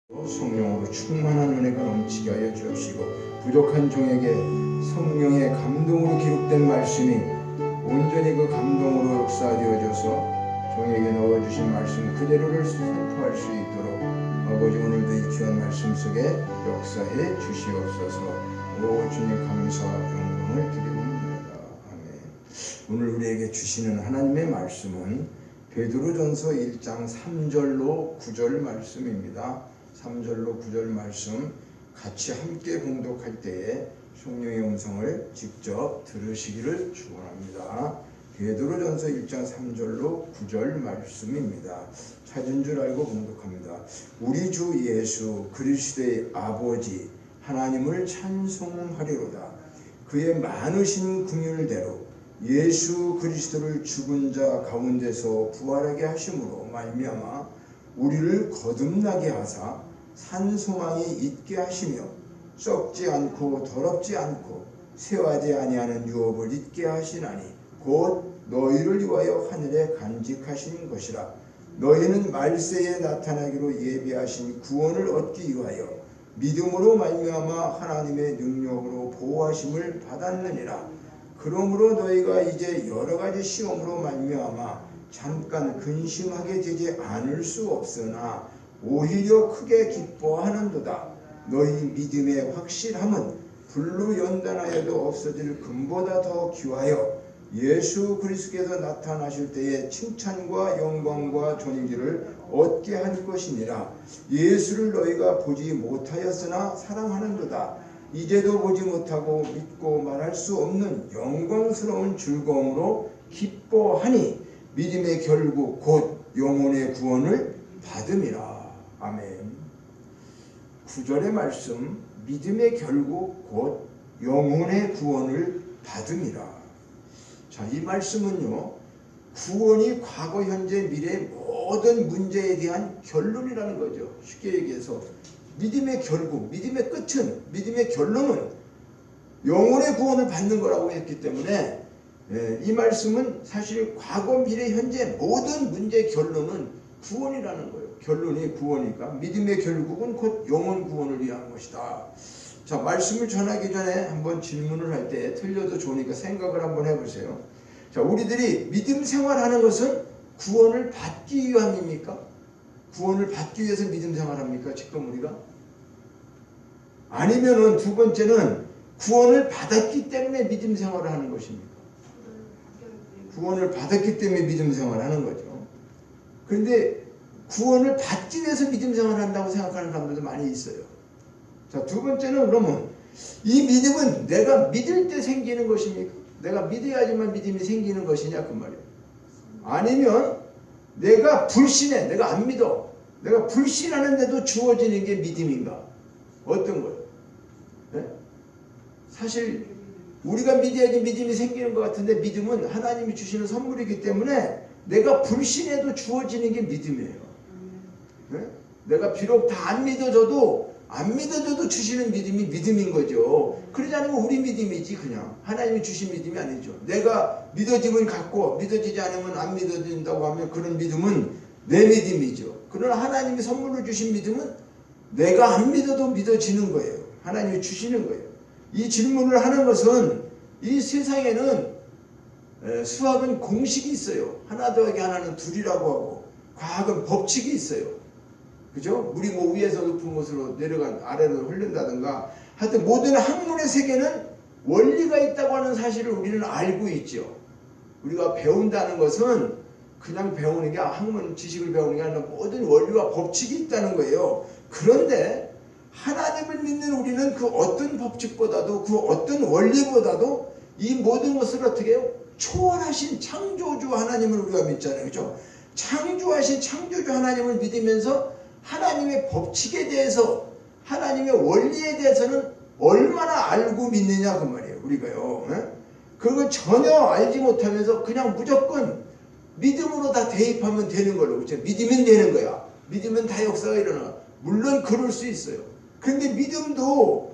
성령으로 충만한 은혜가 넘치게 하여 주옵시고, 부족한 종에게 성령의 감동으로 기록된 말씀이 온전히 그 감동으로 역사되어져서 종에게 넣어주신 말씀 그대로를 선포할 수 있도록 아버지 오늘도 이 귀한 말씀 속에 역사해 주시옵소서. 오 주님 감사 영광을 드리옵나이다. 아멘. 오늘 우리에게 주시는 하나님의 말씀은 베드로전서 1장 3절로 9절 말씀입니다. 3절로 9절 말씀 같이 함께 봉독할 때에 성령의 음성을 직접 들으시기를 축원합니다. 베드로전서 1장 3절로 9절 말씀입니다. 찾은 줄 알고 봉독합니다. 우리 주 예수 그리스도의 아버지 하나님을 찬송하리로다. 그의 많으신 긍휼대로 예수 그리스도를 죽은 자 가운데서 부활하게 하심으로 말미암아 우리를 거듭나게 하사 산 소망이 있게 하시며 썩지 않고 더럽지 않고 쇠하지 아니하는 유업을 있게 하시나니 곧 너희를 위하여 하늘에 간직하신 것이라. 너희는 말세에 나타나기로 예비하신 구원을 얻기 위하여 믿음으로 말미암아 하나님의 능력으로 보호하심을 받았느니라. 그러므로 너희가 이제 여러 가지 시험으로 말미암아 잠깐 근심하게 되지 않을 수 없으나 오히려 크게 기뻐하는도다. 너희 믿음의 확실함은 불로 연단하여도 없어질 금보다 더 귀하여 예수 그리스도께서 나타나실 때에 칭찬과 영광과 존귀를 얻게 할 것이니라. 예수를 너희가 보지 못하였으나 사랑하는도다. 이제도 보지 못하고 믿고 말할 수 없는 영광스러운 즐거움으로 기뻐하니 믿음의 결국 곧 영혼의 구원을 받음이라. 아멘. 9절의 말씀, 믿음의 결국 곧 영혼의 구원을 받음이라. 자, 이 말씀은요, 구원이 과거, 현재, 미래의 모든 문제에 대한 결론이라는 거죠. 쉽게 얘기해서 믿음의 결국, 믿음의 끝은, 믿음의 결론은 영혼의 구원을 받는 거라고 했기 때문에 이 말씀은 사실 과거, 미래, 현재 모든 문제의 결론은 구원이라는 거예요. 결론이 구원이니까 믿음의 결국은 곧 영혼 구원을 위한 것이다. 자, 말씀을 전하기 전에 한번 질문을 할 때 틀려도 좋으니까 생각을 한번 해보세요. 자, 우리들이 믿음 생활하는 것은 구원을 받기 위함입니까? 구원을 받기 위해서 믿음 생활합니까? 지금 우리가? 아니면은 두 번째는 구원을 받았기 때문에 믿음 생활을 하는 것입니까? 구원을 받았기 때문에 믿음 생활을 하는 거죠. 그런데 구원을 받기 위해서 믿음 생활을 한다고 생각하는 사람들도 많이 있어요. 자, 두 번째는 그러면 이 믿음은 내가 믿을 때 생기는 것입니까? 내가 믿어야지만 믿음이 생기는 것이냐 그 말이에요. 아니면 내가 불신해, 내가 안 믿어, 내가 불신하는데도 주어지는 게 믿음인가? 어떤 거예요? 네? 사실 우리가 믿어야지 믿음이 생기는 것 같은데 믿음은 하나님이 주시는 선물이기 때문에 내가 불신해도 주어지는 게 믿음이에요. 네? 내가 비록 다 안 믿어줘도 주시는 믿음이 믿음인 거죠. 그러지 않으면 우리 믿음이지 그냥 하나님이 주신 믿음이 아니죠. 내가 믿어지면 갖고 믿어지지 않으면 안 믿어진다고 하면 그런 믿음은 내 믿음이죠. 그러나 하나님이 선물로 주신 믿음은 내가 안 믿어도 믿어지는 거예요. 하나님이 주시는 거예요. 이 질문을 하는 것은 이 세상에는 수학은 공식이 있어요. 하나 더하기 하나는 둘이라고 하고 과학은 법칙이 있어요. 그죠? 물이 뭐 위에서 높은 곳으로 내려간 아래로 흐른다든가 하여튼 모든 학문의 세계는 원리가 있다고 하는 사실을 우리는 알고 있죠. 우리가 배운다는 것은 그냥 배우는 게 학문 지식을 배우는 게 아니라 모든 원리와 법칙이 있다는 거예요. 그런데 하나님을 믿는 우리는 그 어떤 법칙보다도 그 어떤 원리보다도 이 모든 것을 어떻게 해요? 초월하신 창조주 하나님을 우리가 믿잖아요. 그죠? 창조하신 창조주 하나님을 믿으면서 하나님의 법칙에 대해서 하나님의 원리에 대해서는 얼마나 알고 믿느냐 그 말이에요. 우리가요. 그걸 전혀 알지 못하면서 그냥 무조건 믿음으로 다 대입하면 되는 걸로. 그렇죠? 믿으면 되는 거야. 믿으면 다 역사가 일어나. 물론 그럴 수 있어요. 그런데 믿음도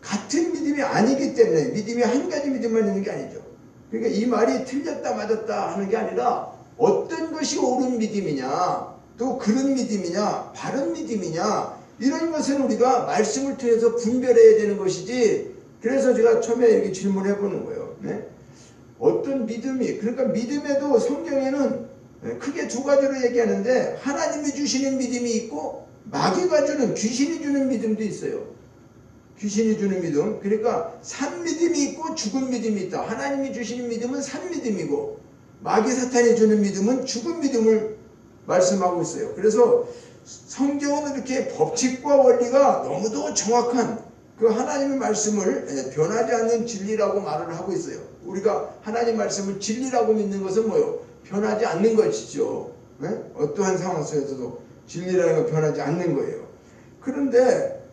같은 믿음이 아니기 때문에 믿음이 한 가지 믿음만 있는 게 아니죠. 그러니까 이 말이 틀렸다 맞았다 하는 게 아니라 어떤 것이 옳은 믿음이냐 또 그런 믿음이냐 바른 믿음이냐 이런 것은 우리가 말씀을 통해서 분별해야 되는 것이지. 그래서 제가 처음에 이렇게 질문해 보는 거예요. 네? 어떤 믿음이, 그러니까 믿음에도 성경에는 크게 두 가지로 얘기하는데 하나님이 주시는 믿음이 있고 마귀가 주는, 귀신이 주는 믿음도 있어요. 귀신이 주는 믿음, 그러니까 산 믿음이 있고 죽은 믿음이 있다. 하나님이 주시는 믿음은 산 믿음이고 마귀 사탄이 주는 믿음은 죽은 믿음을 말씀하고 있어요. 그래서 성경은 이렇게 법칙과 원리가 너무도 정확한 그 하나님의 말씀을 변하지 않는 진리라고 말을 하고 있어요. 우리가 하나님 말씀을 진리라고 믿는 것은 뭐요? 변하지 않는 것이죠. 네? 어떠한 상황 속에서도 진리라는 건 변하지 않는 거예요. 그런데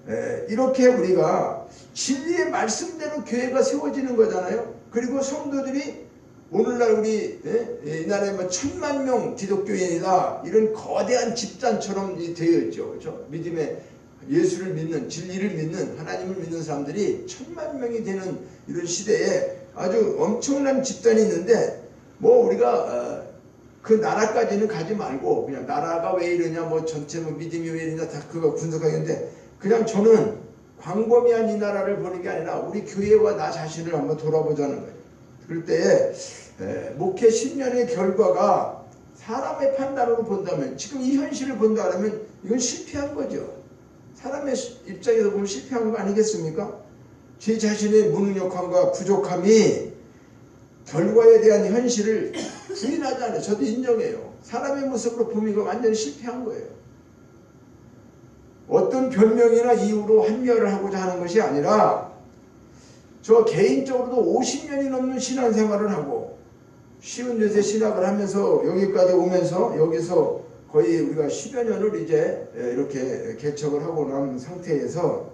이렇게 우리가 진리의 말씀대로 교회가 세워지는 거잖아요. 그리고 성도들이 오늘날 우리 이 나라에 뭐 1000만 명 기독교인이다 이런 거대한 집단처럼 되어 있죠. 그렇죠? 믿음의 예수를 믿는, 진리를 믿는, 하나님을 믿는 사람들이 1000만 명이 되는 이런 시대에 아주 엄청난 집단이 있는데 뭐 우리가 그 나라까지는 가지 말고 그냥 나라가 왜 이러냐 뭐 전체 뭐 믿음이 왜 이러냐 다 그거 분석하겠는데 그냥 저는 광범위한 이 나라를 보는 게 아니라 우리 교회와 나 자신을 한번 돌아보자는 거예요. 그럴 때에 목회 10년의 결과가 사람의 판단으로 본다면 지금 이 현실을 본다면 이건 실패한 거죠. 사람의 입장에서 보면 실패한 거 아니겠습니까? 제 자신의 무능력함과 부족함이 결과에 대한 현실을 부인하지 않아요. 저도 인정해요. 사람의 모습으로 보면 이거 완전히 실패한 거예요. 어떤 변명이나 이유로 합리화를 하고자 하는 것이 아니라 저 개인적으로도 50년이 넘는 신앙생활을 하고 쉬운 요새 신학을 하면서 여기까지 오면서 여기서 거의 우리가 10여 년을 이제 이렇게 개척을 하고 난 상태에서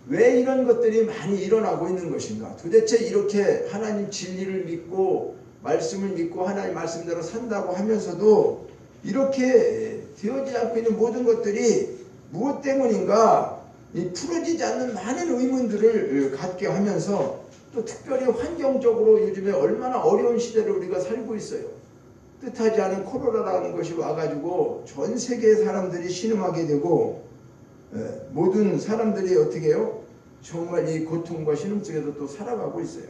왜 이런 것들이 많이 일어나고 있는 것인가? 도대체 이렇게 하나님 진리를 믿고 말씀을 믿고 하나님 말씀대로 산다고 하면서도 이렇게 되어지지 않고 있는 모든 것들이 무엇 때문인가? 이 풀어지지 않는 많은 의문들을 갖게 하면서 또 특별히 환경적으로 요즘에 얼마나 어려운 시대를 우리가 살고 있어요. 뜻하지 않은 코로나라는 것이 와가지고 전 세계의 사람들이 신음하게 되고 모든 사람들이 어떻게 해요? 정말 이 고통과 신음 속에서 또 살아가고 있어요.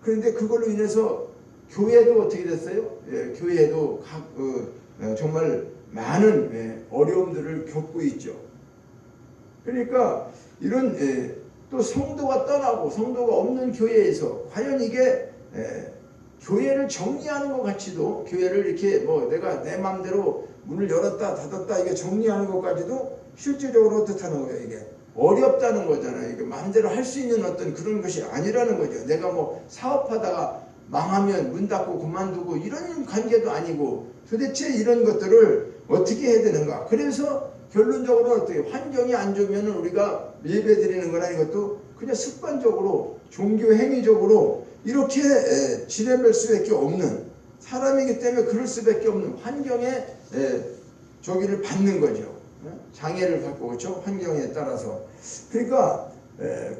그런데 그걸로 인해서 교회도 어떻게 됐어요? 교회도 정말 많은 어려움들을 겪고 있죠. 그러니까 이런 또 성도가 떠나고 성도가 없는 교회에서 과연 이게 교회를 정리하는 것 같이도 교회를 이렇게 뭐 내가 내 마음대로 문을 열었다 닫았다 이게 정리하는 것까지도 실질적으로 어떻다는 거예요. 이게 어렵다는 거잖아요. 이게 마음대로 할 수 있는 어떤 그런 것이 아니라는 거죠. 내가 뭐 사업하다가 망하면 문 닫고 그만두고 이런 관계도 아니고 도대체 이런 것들을 어떻게 해야 되는가. 그래서 결론적으로 어떻게 환경이 안 좋으면 우리가 예배 드리는 거나 이것도 그냥 습관적으로 종교 행위적으로 이렇게 지내볼 수밖에 없는 사람이기 때문에 그럴 수밖에 없는 환경에 저기를 받는 거죠. 장애를 갖고 그렇죠? 환경에 따라서. 그러니까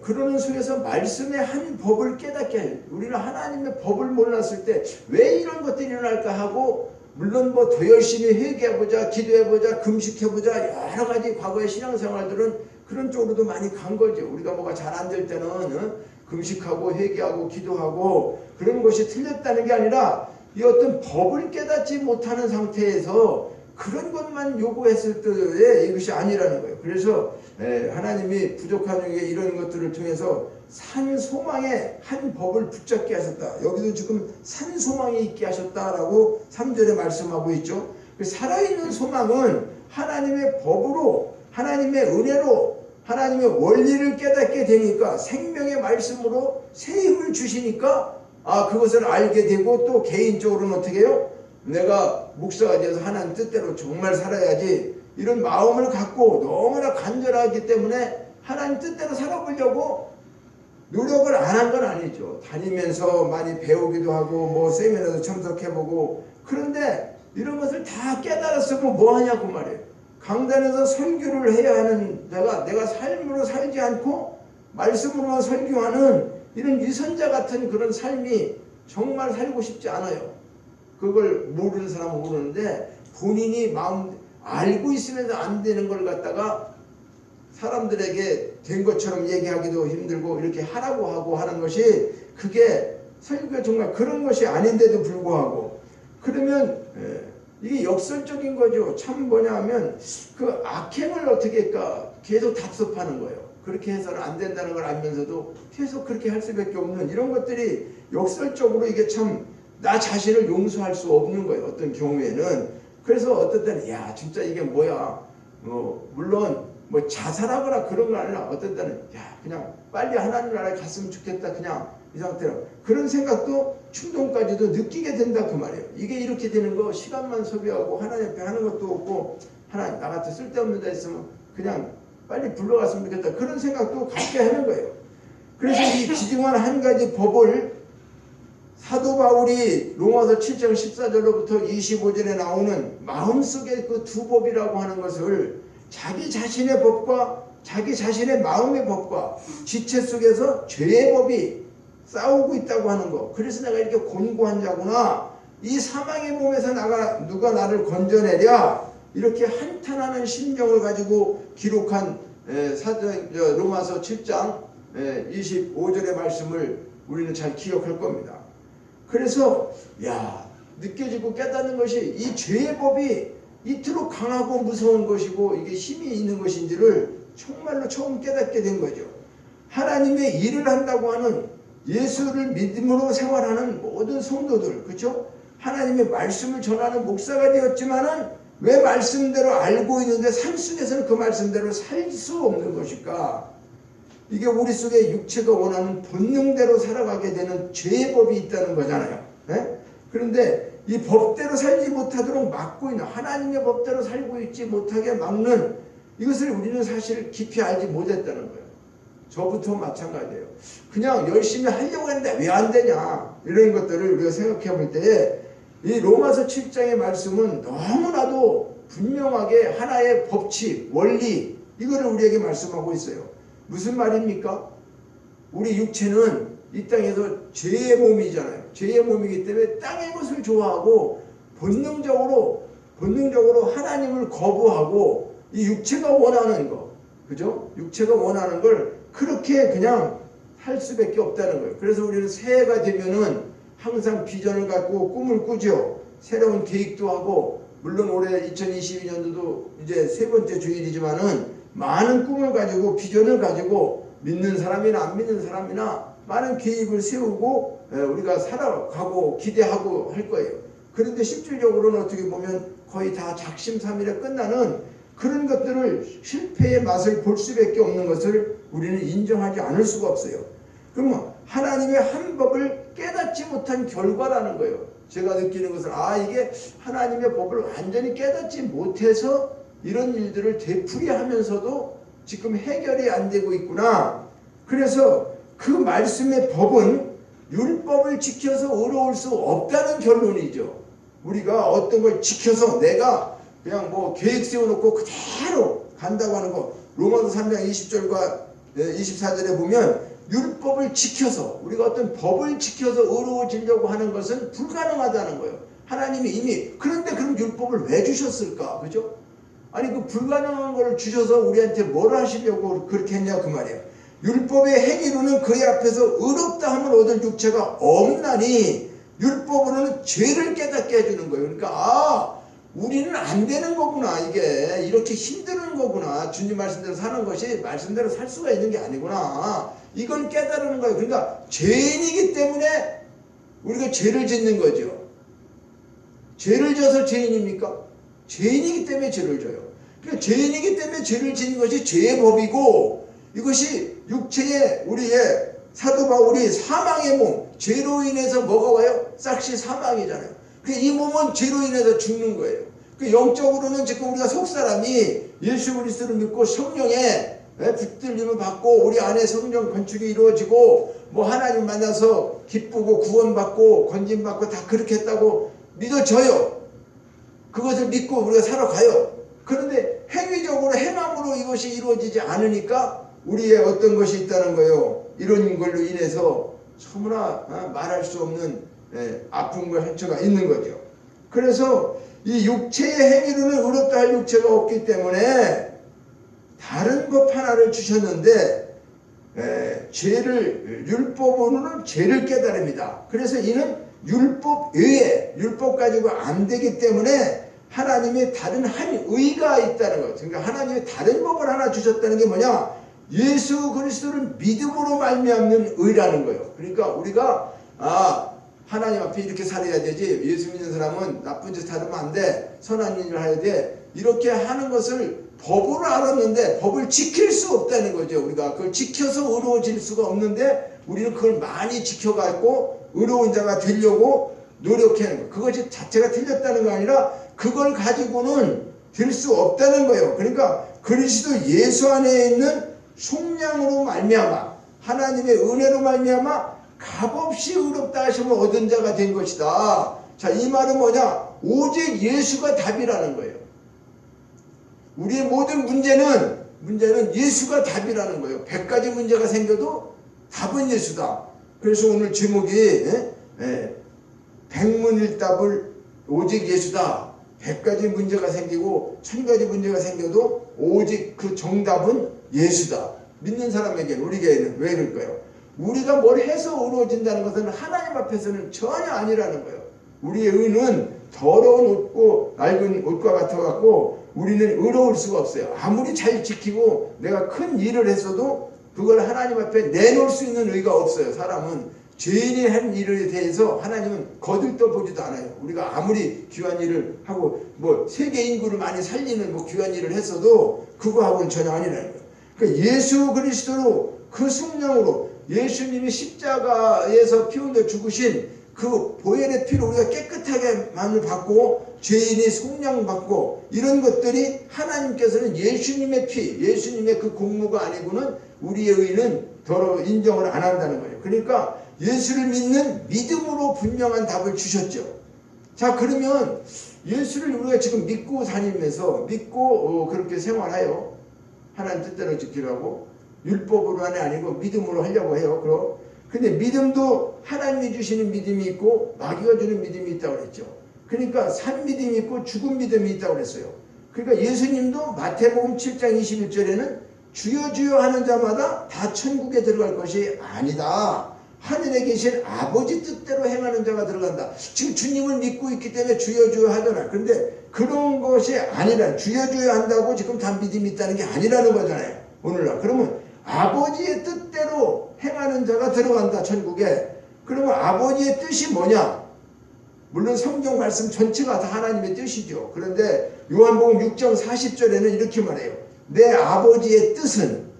그러는 속에서 말씀의 한 법을 깨닫게 해요. 우리는 하나님의 법을 몰랐을 때 왜 이런 것들이 일어날까 하고 물론 뭐 더 열심히 회개해보자 기도해보자 금식해보자 여러 가지 과거의 신앙생활들은 그런 쪽으로도 많이 간 거죠. 우리가 뭐가 잘 안 될 때는 금식하고 회개하고 기도하고 그런 것이 틀렸다는 게 아니라 이 어떤 법을 깨닫지 못하는 상태에서 그런 것만 요구했을 때에 이것이 아니라는 거예요. 그래서 하나님이 부족한 중에 이런 것들을 통해서 산 소망의 한 법을 붙잡게 하셨다. 여기도 지금 산 소망이 있게 하셨다라고 3절에 말씀하고 있죠. 살아있는 소망은 하나님의 법으로 하나님의 은혜로 하나님의 원리를 깨닫게 되니까 생명의 말씀으로 새 힘을 주시니까 그것을 알게 되고 또 개인적으로는 어떻게 해요? 내가 목사가 되어서 하나님 뜻대로 정말 살아야지 이런 마음을 갖고 너무나 간절하기 때문에 하나님 뜻대로 살아보려고 노력을 안 한 건 아니죠. 다니면서 많이 배우기도 하고 뭐 세미나도 참석해보고 그런데 이런 것을 다 깨달았으면 뭐 하냐고 말이에요. 강단에서 설교를 해야 하는 내가 삶으로 살지 않고 말씀으로만 설교하는 이런 위선자 같은 그런 삶이 정말 살고 싶지 않아요. 그걸 모르는 사람은 모르는데 본인이 마음 알고 있으면서 안 되는 걸 갖다가 사람들에게 된 것처럼 얘기하기도 힘들고 이렇게 하라고 하고 하는 것이 그게 설교가 정말 그런 것이 아닌데도 불구하고 그러면 이게 역설적인 거죠. 참 뭐냐 하면 그 악행을 어떻게 할까 계속 답습하는 거예요. 그렇게 해서는 안 된다는 걸 알면서도 계속 그렇게 할 수밖에 없는 이런 것들이 역설적으로 이게 참 나 자신을 용서할 수 없는 거예요. 어떤 경우에는. 그래서 어떤 때는 야 진짜 이게 뭐야 물론 뭐 자살하거나 그런 거 아니라 어떤 때는 야 그냥 빨리 하나님 나라에 갔으면 좋겠다 그냥 이 상태로 그런 생각도 충동까지도 느끼게 된다 그 말이에요. 이게 이렇게 되는 거 시간만 소비하고 하나님 앞에 하는 것도 없고 하나님 나 같은 쓸데없는 데 있으면 그냥 빨리 불러갔으면 좋겠다 그런 생각도 갖게 하는 거예요. 그래서 이 기증한 한 가지 법을 사도 바울이 로마서 7장 14절로부터 25절에 나오는 마음속의 그 두 법이라고 하는 것을 자기 자신의 법과 자기 자신의 마음의 법과 지체 속에서 죄의 법이 싸우고 있다고 하는 거. 그래서 내가 이렇게 곤고한 자구나. 이 사망의 몸에서 누가 나를 건져내랴. 이렇게 한탄하는 심정을 가지고 기록한 로마서 7장 25절의 말씀을 우리는 잘 기억할 겁니다. 그래서 느껴지고 깨닫는 것이 이 죄의 법이 이토록 강하고 무서운 것이고 이게 힘이 있는 것인지를 정말로 처음 깨닫게 된 거죠. 하나님의 일을 한다고 하는 예수를 믿음으로 생활하는 모든 성도들, 그렇죠? 하나님의 말씀을 전하는 목사가 되었지만은 왜 말씀대로 알고 있는데 삶 속에서는 그 말씀대로 살 수 없는 것일까? 이게 우리 속에 육체가 원하는 본능대로 살아가게 되는 죄의 법이 있다는 거잖아요. 네? 그런데 이 법대로 살지 못하도록 막고 있는 하나님의 법대로 살고 있지 못하게 막는 이것을 우리는 사실 깊이 알지 못했다는 거예요. 저부터 마찬가지예요. 그냥 열심히 하려고 했는데 왜 안 되냐 이런 것들을 우리가 생각해 볼 때에 이 로마서 7장의 말씀은 너무나도 분명하게 하나의 법칙, 원리 이거를 우리에게 말씀하고 있어요. 무슨 말입니까? 우리 육체는 이 땅에서 죄의 몸이잖아요. 죄의 몸이기 때문에 땅의 것을 좋아하고 본능적으로 하나님을 거부하고 이 육체가 원하는 거, 그죠? 육체가 원하는 걸 그렇게 그냥 할 수밖에 없다는 거예요. 그래서 우리는 새해가 되면은 항상 비전을 갖고 꿈을 꾸죠. 새로운 계획도 하고 물론 올해 2022년도도 이제 세 번째 주일이지만은 많은 꿈을 가지고 비전을 가지고 믿는 사람이나 안 믿는 사람이나 많은 계획을 세우고 우리가 살아가고 기대하고 할 거예요. 그런데 실질적으로는 어떻게 보면 거의 다 작심삼일에 끝나는 그런 것들을 실패의 맛을 볼 수밖에 없는 것을 우리는 인정하지 않을 수가 없어요. 그러면 하나님의 한 법을 깨닫지 못한 결과라는 거예요. 제가 느끼는 것은 이게 하나님의 법을 완전히 깨닫지 못해서 이런 일들을 되풀이하면서도 지금 해결이 안 되고 있구나. 그래서 그 말씀의 법은 율법을 지켜서 의로울 수 없다는 결론이죠. 우리가 어떤 걸 지켜서 내가 그냥 뭐 계획 세워놓고 그대로 간다고 하는 거 로마서 3장 20절과 24절에 보면 율법을 지켜서 우리가 어떤 법을 지켜서 의로워지려고 하는 것은 불가능하다는 거예요. 하나님이 이미 그런데 그럼 율법을 왜 주셨을까? 그죠? 아니 그 불가능한 걸 주셔서 우리한테 뭘 하시려고 그렇게 했냐 그 말이에요. 율법의 행위로는 그의 앞에서 의롭다 함을 얻을 육체가 없나니 율법으로는 죄를 깨닫게 해주는 거예요. 그러니까 우리는 안 되는 거구나. 이게 이렇게 힘드는 거구나. 주님 말씀대로 사는 것이 말씀대로 살 수가 있는 게 아니구나. 이걸 깨달는 거예요. 그러니까 죄인이기 때문에 우리가 죄를 짓는 거죠. 죄를 져서 죄인입니까? 죄인이기 때문에 죄를 져요. 그러니까 죄인이기 때문에 죄를 지는 것이 죄의 법이고 이것이 육체의 우리의 사도 바울이 사망의 몸, 죄로 인해서 뭐가 와요? 싹시 사망이잖아요. 이 몸은 죄로 인해서 죽는 거예요. 영적으로는 지금 우리가 속 사람이 예수 그리스도를 믿고 성령의 붙들림을 받고 우리 안에 성령 건축이 이루어지고 뭐 하나님 만나서 기쁘고 구원받고 건진받고 다 그렇게 했다고 믿어져요. 그것을 믿고 우리가 살아가요. 그런데 행위적으로 행함으로 이것이 이루어지지 않으니까 우리의 어떤 것이 있다는 거예요. 이런 걸로 인해서 너무나 말할 수 없는 아픔과 상처가 있는 거죠. 그래서 이 육체의 행위로는 의롭다 할 육체가 없기 때문에 다른 법 하나를 주셨는데 죄를 율법으로는 죄를 깨달습니다. 그래서 이는 율법 외에 율법 가지고 안 되기 때문에 하나님의 다른 한 의가 있다는 것. 그러니까 하나님의 다른 법을 하나 주셨다는 게 뭐냐? 예수 그리스도를 믿음으로 말미암는 의라는 거예요. 그러니까 우리가 하나님 앞에 이렇게 살아야 되지, 예수 믿는 사람은 나쁜 짓 하면 안 돼, 선한 일을 해야 돼, 이렇게 하는 것을 법으로 알았는데 법을 지킬 수 없다는 거죠. 우리가 그걸 지켜서 의로워질 수가 없는데 우리는 그걸 많이 지켜갖고 의로운 자가 되려고 노력하는 거. 그것이 자체가 틀렸다는 거 아니라 그걸 가지고는 될 수 없다는 거예요. 그러니까 그리스도 예수 안에 있는 속량으로 말미암아, 하나님의 은혜로 말미암아 값없이 의롭다 하심을 얻은 자가 된 것이다. 자, 이 말은 뭐냐? 오직 예수가 답이라는 거예요. 우리의 모든 문제는 예수가 답이라는 거예요. 100가지 문제가 생겨도 답은 예수다. 그래서 오늘 제목이 백문일답을 오직 예수다. 100가지 문제가 생기고 1000가지 문제가 생겨도 오직 그 정답은 예수다. 믿는 사람에게는, 우리에게는 왜 그럴까요? 우리가 뭘 해서 의로워진다는 것은 하나님 앞에서는 전혀 아니라는 거예요. 우리의 의는 더러운 옷고 낡은 옷과 같아갖고 우리는 의로울 수가 없어요. 아무리 잘 지키고 내가 큰 일을 했어도 그걸 하나님 앞에 내놓을 수 있는 의가 없어요. 사람은 죄인이 한 일에 대해서 하나님은 거들떠 보지도 않아요. 우리가 아무리 귀한 일을 하고 세계 인구를 많이 살리는 귀한 일을 했어도 그거하고는 전혀 아니라는 거예요. 그러니까 예수 그리스도로 그 성령으로 예수님이 십자가에서 피 흘려 죽으신 그 보혈의 피로 우리가 깨끗하게만을 받고 죄인이 속량받고 이런 것들이 하나님께서는 예수님의 피, 예수님의 그 공로가 아니고는 우리의 의는 더러 인정을 안 한다는 거예요. 그러니까 예수를 믿는 믿음으로 분명한 답을 주셨죠. 자, 그러면 예수를 우리가 지금 믿고 다니면서 믿고 그렇게 생활해요. 하나님 뜻대로 지키라고 율법으로만이 아니고 믿음으로 하려고 해요. 근데 믿음도 하나님이 주시는 믿음이 있고 마귀가 주는 믿음이 있다고 그랬죠. 그러니까 산 믿음이 있고 죽은 믿음이 있다고 그랬어요. 그러니까 예수님도 마태복음 7장 21절에는 주여 주여 하는 자마다 다 천국에 들어갈 것이 아니다. 하늘에 계신 아버지 뜻대로 행하는 자가 들어간다. 지금 주님을 믿고 있기 때문에 주여 주여 하잖아요. 그런데 그런 것이 아니라 주여 주여 한다고 지금 다 믿음이 있다는 게 아니라는 거잖아요. 오늘날. 그러면 아버지의 뜻대로 행하는 자가 들어간다, 천국에. 그러면 아버지의 뜻이 뭐냐? 물론 성경 말씀 전체가 다 하나님의 뜻이죠. 그런데 요한복음 6장 40절에는 이렇게 말해요. 내 아버지의 뜻은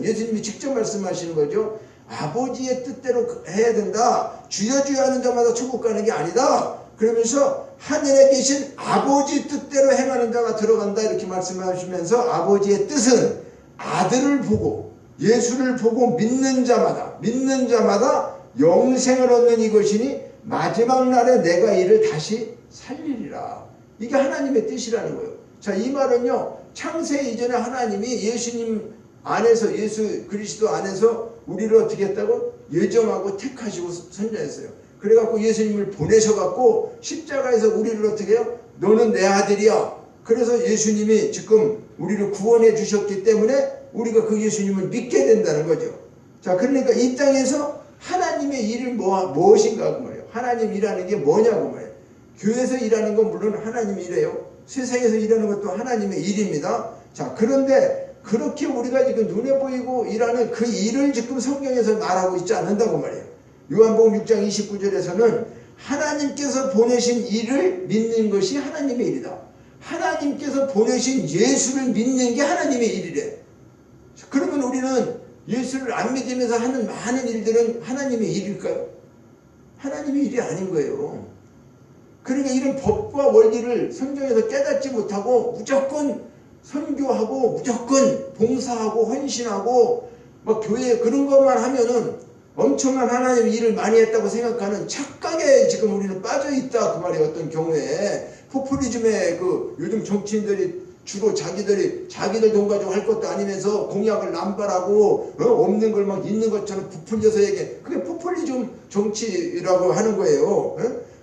예수님이 직접 말씀하시는 거죠. 아버지의 뜻대로 해야 된다. 주여 주여 하는 자마다 천국 가는 게 아니다. 그러면서 하늘에 계신 아버지 뜻대로 행하는 자가 들어간다 이렇게 말씀하시면서 아버지의 뜻은 아들을 보고 예수를 보고 믿는 자마다 영생을 얻는 이것이니 마지막 날에 내가 이를 다시 살리리라. 이게 하나님의 뜻이라는 거예요. 자, 이 말은요, 창세 이전에 하나님이 예수님 안에서, 예수 그리스도 안에서 우리를 어떻게 했다고? 예정하고 택하시고 선정했어요. 그래갖고 예수님을 보내셔갖고 십자가에서 우리를 어떻게 해요? 너는 내 아들이야. 그래서 예수님이 지금 우리를 구원해 주셨기 때문에 우리가 그 예수님을 믿게 된다는 거죠. 자, 그러니까 이 땅에서 하나님의 일은 무엇인가 그 말이에요. 하나님 일하는 게 뭐냐고 말이에요. 교회에서 일하는 건 물론 하나님이 일해요. 세상에서 일하는 것도 하나님의 일입니다. 자, 그런데 그렇게 우리가 지금 눈에 보이고 일하는 그 일을 지금 성경에서 말하고 있지 않는다고 말이에요. 요한복음 6장 29절에서는 하나님께서 보내신 일을 믿는 것이 하나님의 일이다. 하나님께서 보내신 예수를 믿는 게 하나님의 일이래. 그러면 우리는 예수를 안 믿으면서 하는 많은 일들은 하나님의 일일까요? 하나님의 일이 아닌 거예요. 그러니까 이런 법과 원리를 성경에서 깨닫지 못하고 무조건 선교하고 무조건 봉사하고 헌신하고 막 교회에 그런 것만 하면은 엄청난 하나님의 일을 많이 했다고 생각하는 착각에 지금 우리는 빠져있다 그 말이에요. 어떤 경우에 포퓰리즘에 요즘 정치인들이 주로 자기들 돈 가지고 할 것도 아니면서 공약을 남발하고 없는 걸 막 있는 것처럼 부풀려서 얘기해. 그게 포퓰리즘 정치라고 하는 거예요.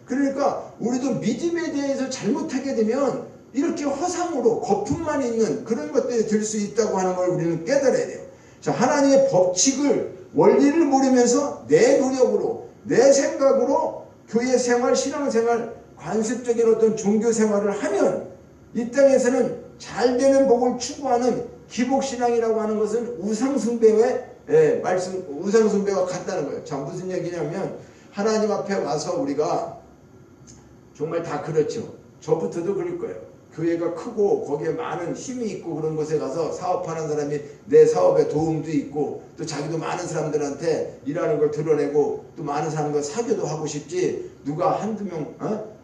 그러니까 우리도 믿음에 대해서 잘못하게 되면 이렇게 허상으로 거품만 있는 그런 것들이 될 수 있다고 하는 걸 우리는 깨달아야 돼요. 자, 하나님의 법칙을 원리를 모르면서 내 노력으로 내 생각으로 교회 생활, 신앙생활, 관습적인 어떤 종교 생활을 하면 이 땅에서는 잘되는 복을 추구하는 기복신앙이라고 하는 것은 우상숭배의 우상숭배와 같다는 거예요. 자, 무슨 얘기냐면 하나님 앞에 와서 우리가 정말 다 그렇죠. 저부터도 그럴 거예요. 교회가 크고 거기에 많은 힘이 있고 그런 곳에 가서 사업하는 사람이 내 사업에 도움도 있고 또 자기도 많은 사람들한테 일하는 걸 드러내고 또 많은 사람과 사교도 하고 싶지, 누가 한두 명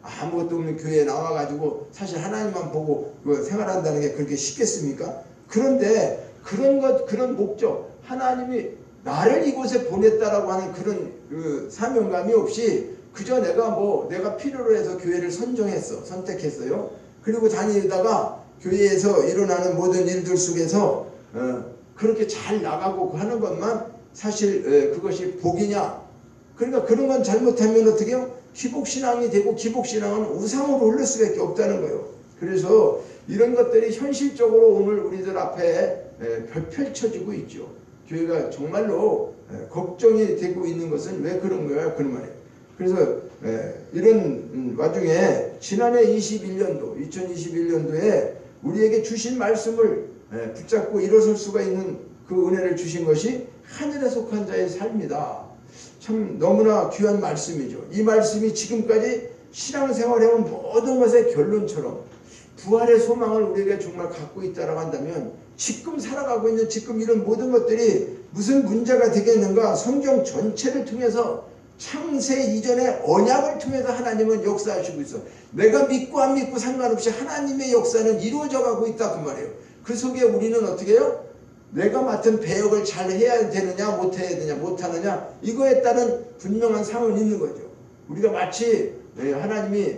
아무것도 없는 교회에 나와가지고 사실 하나님만 보고 생활한다는 게 그렇게 쉽겠습니까? 그런데 그런 목적, 하나님이 나를 이곳에 보냈다라고 하는 그런 사명감이 없이 그저 내가 필요로 해서 교회를 선택했어요. 그리고 다니다가 교회에서 일어나는 모든 일들 속에서 그렇게 잘 나가고 하는 것만 사실 그것이 복이냐? 그러니까 그런 건 잘못하면 어떻게 해요? 기복신앙이 되고 기복신앙은 우상으로 흘릴 수밖에 없다는 거예요. 그래서 이런 것들이 현실적으로 오늘 우리들 앞에 펼쳐지고 있죠. 교회가 정말로 걱정이 되고 있는 것은 왜 그런 거야? 그런 말이에요. 그래서 이런 와중에 지난해 2021년도에 우리에게 주신 말씀을 붙잡고 일어설 수가 있는 그 은혜를 주신 것이 하늘에 속한 자의 삶이다. 참 너무나 귀한 말씀이죠. 이 말씀이 지금까지 신앙생활해온 모든 것의 결론처럼 부활의 소망을 우리에게 정말 갖고 있다고 한다면 지금 살아가고 있는 지금 이런 모든 것들이 무슨 문제가 되겠는가? 성경 전체를 통해서 창세 이전의 언약을 통해서 하나님은 역사하시고 있어. 내가 믿고 안 믿고 상관없이 하나님의 역사는 이루어져 가고 있다 그 말이에요. 그 속에 우리는 어떻게 해요? 내가 맡은 배역을 잘 해야 되느냐 못해야 되느냐 못하느냐 이거에 따른 분명한 상은 있는 거죠. 우리가 마치 하나님이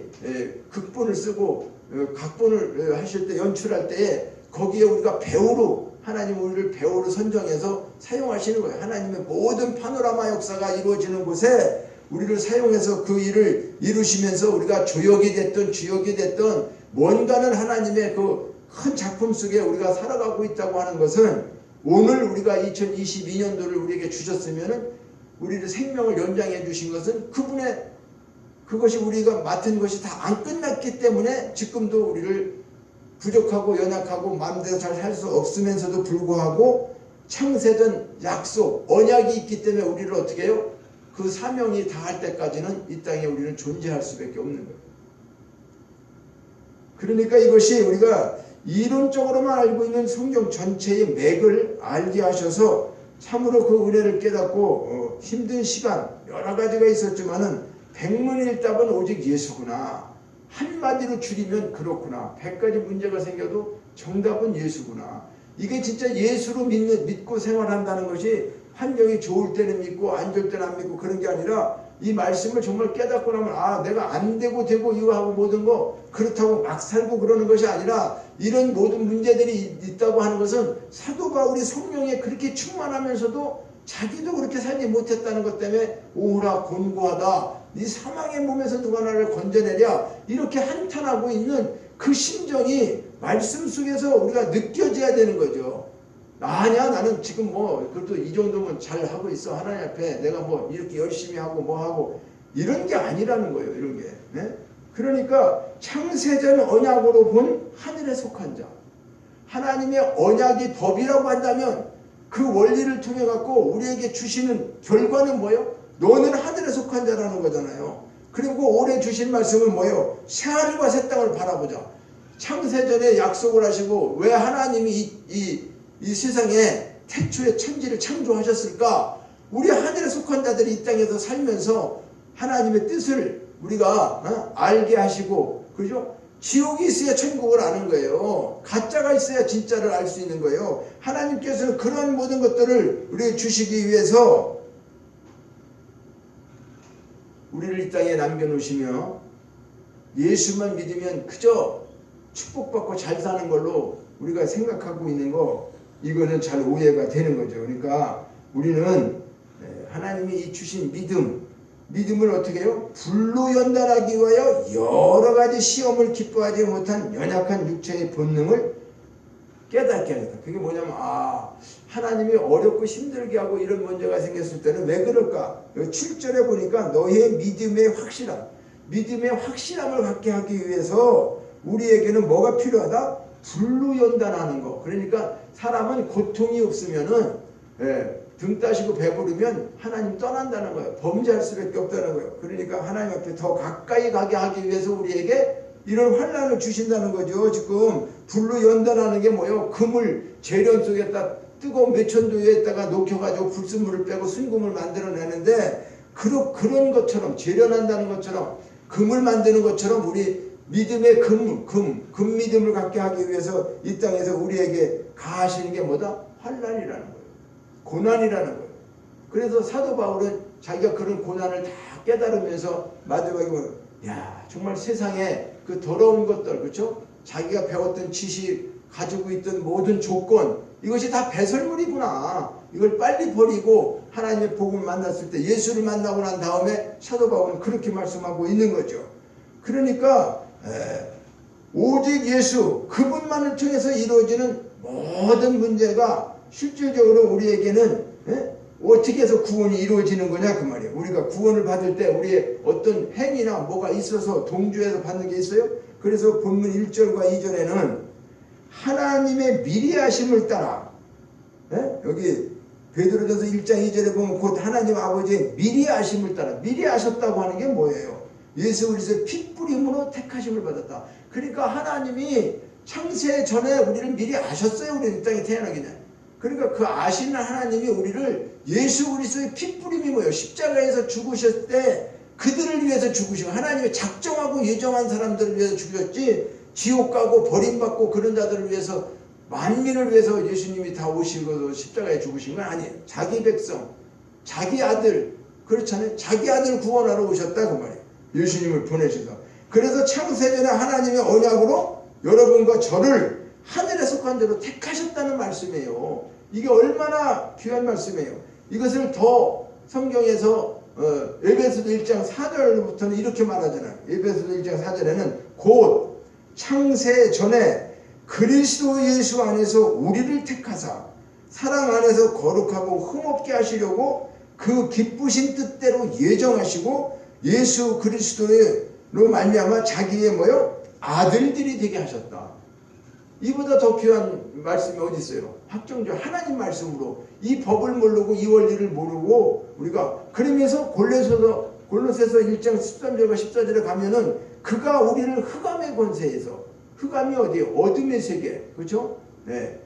극본을 쓰고 각본을 하실 때 연출할 때에 거기에 우리가 배우로 하나님 우리를 배우로 선정해서 사용하시는 거예요. 하나님의 모든 파노라마 역사가 이루어지는 곳에 우리를 사용해서 그 일을 이루시면서 우리가 조역이 됐든 주역이 됐든 뭔가는 하나님의 그 큰 작품 속에 우리가 살아가고 있다고 하는 것은 오늘 우리가 2022년도를 우리에게 주셨으면 우리를 생명을 연장해 주신 것은 그것이 우리가 맡은 것이 다 안 끝났기 때문에 지금도 우리를 부족하고 연약하고 마음대로 잘 살 수 없으면서도 불구하고 창세전 약속, 언약이 있기 때문에 우리를 어떻게 해요? 그 사명이 다할 때까지는 이 땅에 우리는 존재할 수밖에 없는 거예요. 그러니까 이것이 우리가 이론적으로만 알고 있는 성경 전체의 맥을 알게 하셔서 참으로 그 은혜를 깨닫고 힘든 시간 여러 가지가 있었지만은 백문일답은 오직 예수구나. 한마디로 줄이면 그렇구나. 100가지 문제가 생겨도 정답은 예수구나. 이게 진짜 예수로 믿고 생활한다는 것이 환경이 좋을 때는 믿고 안 좋을 때는 안 믿고 그런 게 아니라 이 말씀을 정말 깨닫고 나면 내가 안 되고 이거 하고 모든 거 그렇다고 막 살고 그러는 것이 아니라 이런 모든 문제들이 있다고 하는 것은 사도 바울이 성령에 그렇게 충만하면서도 자기도 그렇게 살지 못했다는 것 때문에 오라 곤고하다. 이 사망의 몸에서 누가 나를 건져내랴 이렇게 한탄하고 있는 그 심정이 말씀 속에서 우리가 느껴져야 되는 거죠. 아니야 나는 지금 그래도 이 정도면 잘 하고 있어. 하나님 앞에 내가 이렇게 열심히 하고 하고 이런 게 아니라는 거예요. 이런 게. 네? 그러니까 창세전 언약으로 본 하늘에 속한 자. 하나님의 언약이 법이라고 한다면 그 원리를 통해 갖고 우리에게 주시는 결과는 뭐예요? 너는 하늘에 속한 자라는 거잖아요. 그리고 올해 주신 말씀은 뭐예요? 새하늘과 새 땅을 바라보자. 창세전에 약속을 하시고 왜 하나님이 이 세상에 태초에 천지를 창조하셨을까? 우리 하늘에 속한 자들이 이 땅에서 살면서 하나님의 뜻을 우리가 알게 하시고, 그죠? 지옥이 있어야 천국을 아는 거예요. 가짜가 있어야 진짜를 알 수 있는 거예요. 하나님께서는 그런 모든 것들을 우리에게 주시기 위해서 우리를 이 땅에 남겨놓으시며 예수만 믿으면 그저 축복받고 잘 사는 걸로 우리가 생각하고 있는 거, 이거는 잘 오해가 되는 거죠. 그러니까 우리는 하나님이 주신 믿음, 믿음을 어떻게 해요? 불로 연단하기 위하여 여러 가지 시험을 기뻐하지 못한 연약한 육체의 본능을 깨닫게 하셨다. 그게 뭐냐면 하나님이 어렵고 힘들게 하고 이런 문제가 생겼을 때는 왜 그럴까? 7절에 보니까 너희의 믿음의 확실함을 갖게 하기 위해서 우리에게는 뭐가 필요하다? 불로 연단하는 거. 그러니까 사람은 고통이 없으면은 등 따시고 배부르면 하나님 떠난다는 거예요. 범죄할 수밖에 없다는 거예요. 그러니까 하나님 앞에 더 가까이 가게 하기 위해서 우리에게 이런 환난을 주신다는 거죠. 지금 불로 연단하는 게 뭐예요? 금을 재련 속에다 뜨거운 매천도에다가 녹여가지고 불순물을 빼고 순금을 만들어내는데 그런 것처럼 재련한다는 것처럼 금을 만드는 것처럼 우리 믿음의 금 믿음을 갖게 하기 위해서 이 땅에서 우리에게 가하시는 게 뭐다? 환난이라는 거예요. 고난이라는 거예요. 그래서 사도 바울은 자기가 그런 고난을 다 깨달으면서 마지막에 정말 세상에 그 더러운 것들, 그렇죠? 자기가 배웠던 지식, 가지고 있던 모든 조건, 이것이 다 배설물이구나. 이걸 빨리 버리고 하나님의 복음을 만났을 때 예수를 만나고 난 다음에 사도 바울은 그렇게 말씀하고 있는 거죠. 그러니까 오직 예수, 그분만을 통해서 이루어지는 모든 문제가 실질적으로 우리에게는 어떻게 해서 구원이 이루어지는 거냐 그 말이에요. 우리가 구원을 받을 때 우리의 어떤 행위나 뭐가 있어서 동조해서 받는 게 있어요. 그래서 본문 1절과 2절에는 하나님의 미리 하심을 따라 여기 베드로전서 1장 2절에 보면 곧 하나님 아버지의 미리 하심을 따라 미리 하셨다고 하는 게 뭐예요? 예수 그리스도의 피 뿌림으로 택하심을 받았다. 그러니까 하나님이 창세 전에 우리를 미리 아셨어요. 우리 이 땅에 태어나기 전에. 그러니까 그 아시는 하나님이 우리를 예수 그리스도의 피 뿌림이 뭐예요? 십자가에서 죽으셨을 때 그들을 위해서 죽으시고 하나님의 작정하고 예정한 사람들을 위해서 죽으셨지 지옥 가고 버림받고 그런 자들을 위해서 만민을 위해서 예수님이 다 오시고 십자가에 죽으신 건 아니에요. 자기 백성, 자기 아들, 그렇잖아요. 자기 아들 구원하러 오셨다 그 말이에요. 예수님을 보내셔서. 그래서 창세전에 하나님의 언약으로 여러분과 저를 하늘에 속한 자로 택하셨다는 말씀이에요. 이게 얼마나 귀한 말씀이에요. 이것을 더 성경에서 에베소서 1장 4절부터는 이렇게 말하잖아요. 에베소서 1장 4절에는 곧 창세 전에 그리스도 예수 안에서 우리를 택하사 사랑 안에서 거룩하고 흠없게 하시려고 그 기쁘신 뜻대로 예정하시고 예수 그리스도로 말미암아 자기의 아들들이 되게 하셨다. 이보다 더 귀한 말씀이 어디 있어요? 확정적 하나님 말씀으로 이 법을 모르고 이 원리를 모르고 우리가 그러면서 골로새서 1장 13절과 14절에 가면은 그가 우리를 흑암의 권세에서 흑암이 어디예요? 어둠의 세계, 그렇죠? 네,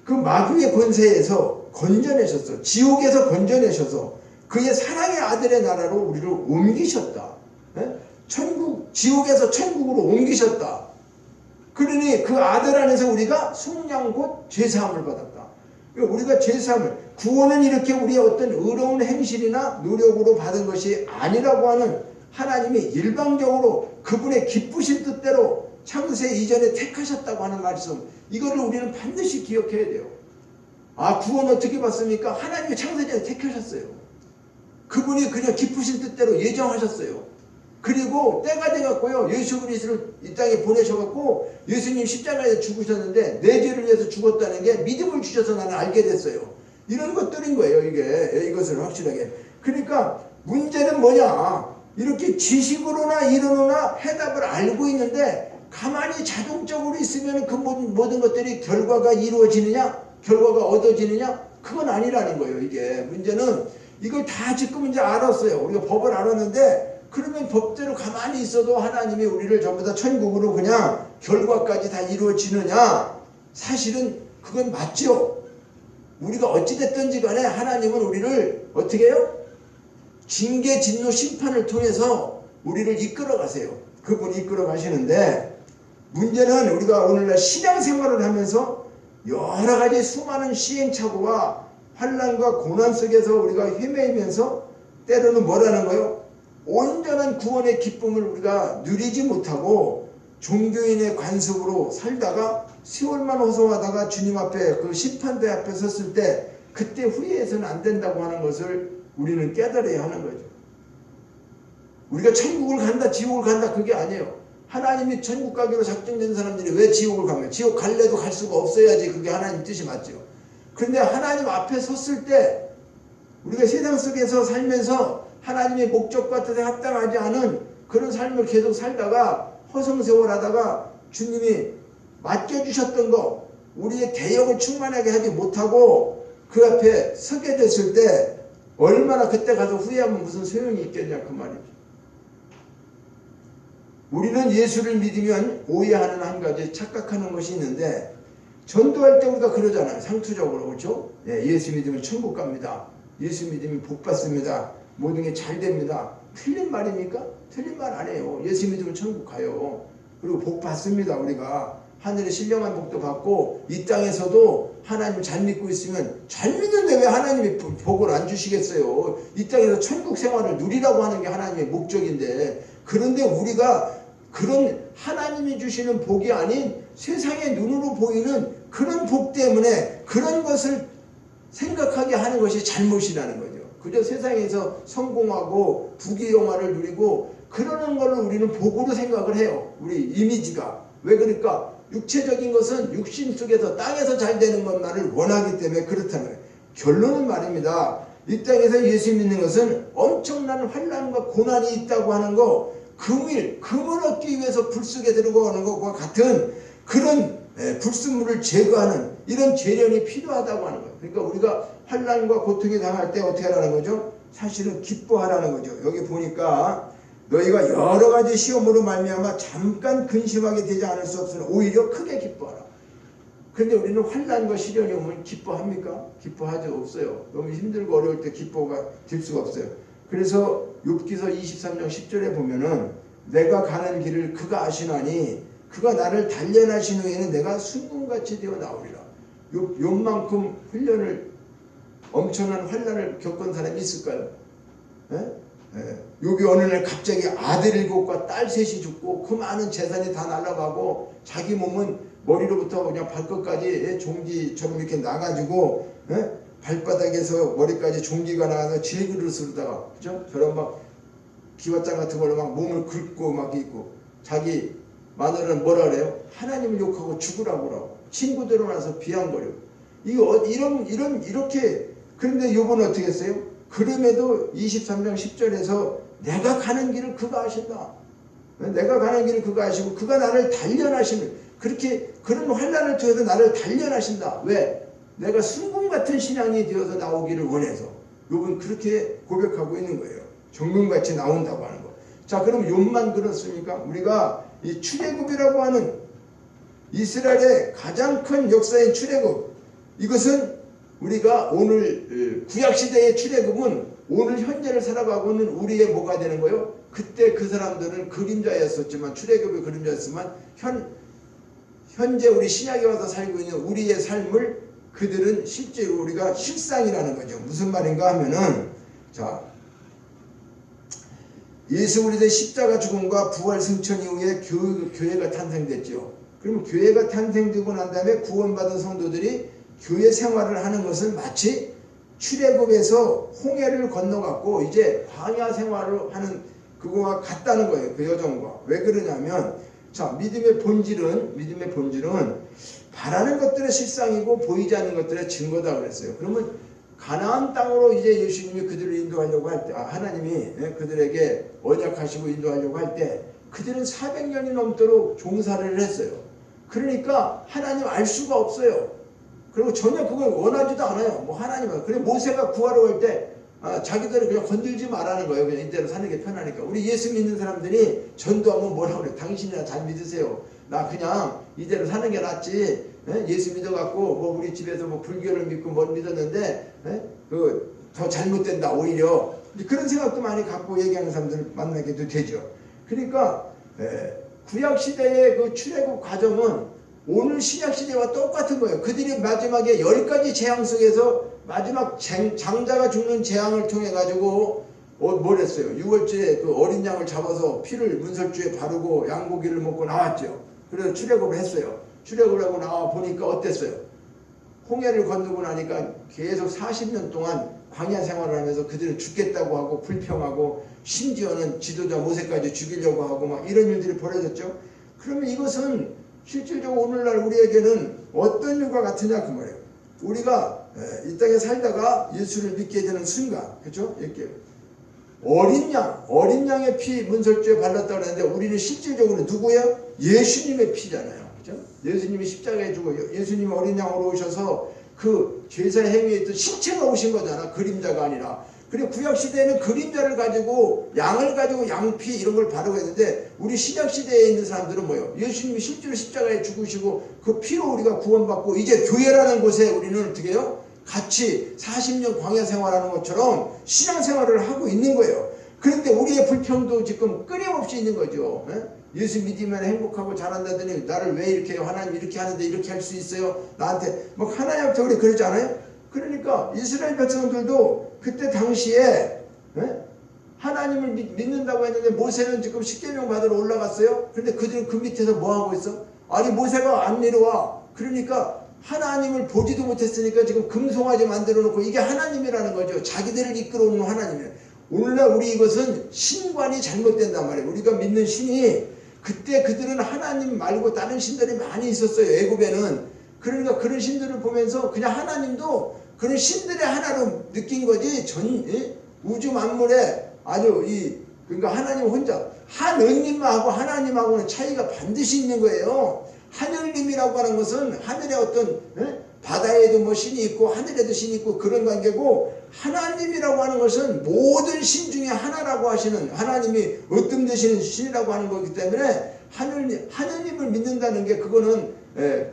그 마귀의 권세에서 건져내셨어. 지옥에서 건져내셔서 그의 사랑의 아들의 나라로 우리를 옮기셨다. 네? 지옥에서 천국으로 옮기셨다. 그러니 그 아들 안에서 우리가 속량 곧 죄사함을 받았다. 우리가 죄사함을, 구원은 이렇게 우리의 어떤 의로운 행실이나 노력으로 받은 것이 아니라고 하는 하나님이 일방적으로 그분의 기쁘신 뜻대로 창세 이전에 택하셨다고 하는 말씀, 이거를 우리는 반드시 기억해야 돼요. 구원 어떻게 받습니까? 하나님이 창세 전에 택하셨어요. 그분이 그냥 기쁘신 뜻대로 예정하셨어요. 그리고 때가 돼갖고요, 예수 그리스도를 이 땅에 보내셔갖고 예수님 십자가에 죽으셨는데 내 죄를 위해서 죽었다는 게 믿음을 주셔서 나는 알게 됐어요. 이런 것들인 거예요. 이것을 확실하게. 그러니까 문제는 뭐냐, 이렇게 지식으로나 이론으로나 해답을 알고 있는데 가만히 자동적으로 있으면 그 모든 것들이 결과가 이루어지느냐, 결과가 얻어지느냐, 그건 아니라는 거예요. 이게 문제는 이걸 다 지금 이제 알았어요. 우리가 법을 알았는데 그러면 법대로 가만히 있어도 하나님이 우리를 전부 다 천국으로 그냥 결과까지 다 이루어지느냐? 사실은 그건 맞죠. 우리가 어찌됐든지 간에 하나님은 우리를 어떻게 해요? 징계, 진노, 심판을 통해서 우리를 이끌어 가세요. 그분이 이끌어 가시는데 문제는 우리가 오늘날 신앙생활을 하면서 여러 가지 수많은 시행착오와 환난과 고난 속에서 우리가 헤매면서 때로는 뭐라는 거예요? 온전한 구원의 기쁨을 우리가 누리지 못하고 종교인의 관습으로 살다가 세월만 호소하다가 주님 앞에 그 심판대 앞에 섰을 때 그때 후회해서는 안 된다고 하는 것을 우리는 깨달아야 하는 거죠. 우리가 천국을 간다 지옥을 간다 그게 아니에요. 하나님이 천국 가기로 작정된 사람들이 왜 지옥을 가면 지옥 갈래도 갈 수가 없어야지 그게 하나님 뜻이 맞죠. 그런데 하나님 앞에 섰을 때 우리가 세상 속에서 살면서 하나님의 목적과 뜻에 합당하지 않은 그런 삶을 계속 살다가 허송세월하다가 주님이 맡겨주셨던 거 우리의 대역을 충만하게 하지 못하고 그 앞에 서게 됐을 때 얼마나 그때 가서 후회하면 무슨 소용이 있겠냐 그 말이죠. 우리는 예수를 믿으면 오해하는 한 가지 착각하는 것이 있는데 전도할 때 우리가 그러잖아요. 상투적으로 그렇죠? 예수 믿으면 천국 갑니다. 예수 믿으면 복 받습니다. 모든 게 잘 됩니다. 틀린 말입니까? 틀린 말 아니에요. 예수 믿으면 천국 가요. 그리고 복 받습니다. 우리가 하늘의 신령한 복도 받고 이 땅에서도 하나님 잘 믿고 있으면 잘 믿는데 왜 하나님이 복을 안 주시겠어요? 이 땅에서 천국 생활을 누리라고 하는 게 하나님의 목적인데 그런데 우리가 그런 하나님이 주시는 복이 아닌 세상의 눈으로 보이는 그런 복 때문에 그런 것을 생각하게 하는 것이 잘못이라는 거죠. 그저 세상에서 성공하고 부귀영화를 누리고 그러는 걸로 우리는 복으로 생각을 해요. 우리 이미지가. 왜 그러니까? 육체적인 것은 육신 속에서 땅에서 잘 되는 것만을 원하기 때문에 그렇다는 거예요. 결론은 말입니다. 이 땅에서 예수 믿는 것은 엄청난 환난과 고난이 있다고 하는 거 금을 얻기 위해서 불 속에 들어가는 것과 같은 그런 불순물을 제거하는 이런 재련이 필요하다고 하는 거예요. 그러니까 우리가 환난과 고통에 당할 때 어떻게 하라는 거죠? 사실은 기뻐하라는 거죠. 여기 보니까 너희가 여러 가지 시험으로 말미암아 잠깐 근심하게 되지 않을 수 없으나 오히려 크게 기뻐하라. 그런데 우리는 환난과 시련이 오면 기뻐합니까? 기뻐하지 없어요. 너무 힘들고 어려울 때 기뻐가 될 수가 없어요. 그래서 욥기서 23장 10절에 보면은 내가 가는 길을 그가 아시나니 그가 나를 단련하신 후에는 내가 순금같이 되어 나오리라. 욥만큼 훈련을 엄청난 환난을 겪은 사람이 있을까요? 욥이 어느 날 갑자기 아들 7과 딸 3이 죽고 그 많은 재산이 다 날아가고 자기 몸은 머리로부터 그냥 발끝까지 종기처럼 이렇게 나가지고 발바닥에서 머리까지 종기가 나가서 질그릇으로다가 그죠? 저런 막 기왓장 같은 걸로 막 몸을 긁고 막 있고 자기 마누라는 뭐라 그래요? 하나님을 욕하고 죽으라고 그러고 친구들은 와서 비양거려. 이렇게 그런데 욥은 어떻게 했어요? 그럼에도 23장 10절에서 내가 가는 길을 그가 아신다. 내가 가는 길을 그가 아시고 그가 나를 단련하시는 그렇게 그런 환난을 통해서 나를 단련하신다. 왜? 내가 순금 같은 신앙이 되어서 나오기를 원해서 욥은 그렇게 고백하고 있는 거예요. 정금같이 나온다고 하는 거. 자, 그럼 욥만 그렇습니까? 우리가 이 출애굽이라고 하는 이스라엘의 가장 큰 역사인 출애굽 이것은 우리가 오늘 구약시대의 출애굽은 오늘 현재를 살아가고 있는 우리의 뭐가 되는 거예요? 그때 그 사람들은 그림자였었지만 출애굽의 그림자였지만 현재 우리 신약에 와서 살고 있는 우리의 삶을 그들은 실제로 우리가 실상이라는 거죠. 무슨 말인가 하면은 자 예수 그리스도의 십자가 죽음과 부활 승천 이후에 교회가 탄생됐죠. 그러면 교회가 탄생되고 난 다음에 구원받은 성도들이 교회 생활을 하는 것은 마치 출애굽에서 홍해를 건너갔고 이제 광야 생활을 하는 그거와 같다는 거예요. 그 여정과. 왜 그러냐면 자 믿음의 본질은 바라는 것들의 실상이고 보이지 않는 것들의 증거다 그랬어요. 그러면 가나안 땅으로 이제 예수님이 그들을 인도하려고 할 때 하나님이 그들에게 언약하시고 인도하려고 할 때 그들은 400년이 넘도록 종살이를 했어요. 그러니까 하나님 알 수가 없어요. 그리고 전혀 그걸 원하지도 않아요. 뭐 하나님은. 그래 모세가 구하러 갈 때 자기들을 그냥 건들지 말라는 거예요. 그냥 이대로 사는 게 편하니까. 우리 예수 믿는 사람들이 전도하면 뭐라고 그래? 당신이나 잘 믿으세요. 나 그냥 이대로 사는 게 낫지. 예수 믿어갖고 뭐 우리 집에서 뭐 불교를 믿고 뭘 믿었는데 그 더 잘못된다 오히려 그런 생각도 많이 갖고 얘기하는 사람들 만나게도 되죠. 그러니까 구약 시대의 그 출애굽 과정은 오늘 신약 시대와 똑같은 거예요. 그들이 마지막에 10가지 재앙 속에서 마지막 장자가 죽는 재앙을 통해 가지고 뭘 했어요? 6월절에 그 어린 양을 잡아서 피를 문설주에 바르고 양고기를 먹고 나왔죠. 그래서 출애굽을 했어요. 출애굽을 하고 나와 보니까 어땠어요? 홍해를 건너고 나니까 계속 40년 동안 광야 생활을 하면서 그들은 죽겠다고 하고 불평하고 심지어는 지도자 모세까지 죽이려고 하고 막 이런 일들이 벌어졌죠. 그러면 이것은 실질적으로 오늘날 우리에게는 어떤 일과 같으냐 그 말이에요. 우리가 이 땅에 살다가 예수를 믿게 되는 순간, 그렇죠? 이렇게 어린 양의 피 문설주에 발랐다고 하는데 우리는 실질적으로 누구예요? 예수님의 피잖아요. 그렇죠? 예수님이 십자가에 죽고 예수님이 어린 양으로 오셔서 그 제사 행위에 있던 실체가 오신 거잖아. 그림자가 아니라. 그리고 구약시대에는 그림자를 가지고 양을 가지고 양피 이런 걸 바르고 했는데 우리 신약시대에 있는 사람들은 뭐예요? 예수님이 실제로 십자가에 죽으시고 그 피로 우리가 구원받고 이제 교회라는 곳에 우리는 어떻게 해요? 같이 40년 광야 생활하는 것처럼 신앙생활을 하고 있는 거예요. 그런데 우리의 불평도 지금 끊임없이 있는 거죠. 예수 믿으면 행복하고 잘한다더니 나를 왜 이렇게 해요? 하나님 이렇게 하는데 이렇게 할 수 있어요? 나한테 뭐 하나님한테 우리 그러지 않아요? 그러니까 이스라엘 백성들도 그때 당시에 하나님을 믿는다고 했는데 모세는 지금 십계명 받으러 올라갔어요. 그런데 그들은 그 밑에서 뭐 하고 있어? 아니 모세가 안 내려와. 그러니까 하나님을 보지도 못했으니까 지금 금송아지 만들어 놓고 이게 하나님이라는 거죠. 자기들을 이끌어오는 하나님이에요. 오늘날 우리 이것은 신관이 잘못된단 말이에요. 우리가 믿는 신이 그때 그들은 하나님 말고 다른 신들이 많이 있었어요. 애굽에는. 그러니까 그런 신들을 보면서 그냥 하나님도 그런 신들의 하나로 느낀 거지 우주 만물에 아주 그러니까 하나님 혼자 하느님하고 하나님하고는 차이가 반드시 있는 거예요. 하느님이라고 하는 것은 하늘에 어떤 바다에도 뭐 신이 있고 하늘에도 신이 있고 그런 관계고 하나님이라고 하는 것은 모든 신 중에 하나라고 하시는 하나님이 으뜸되시는 신이라고 하는 거기 때문에 하느님을 믿는다는 게 그거는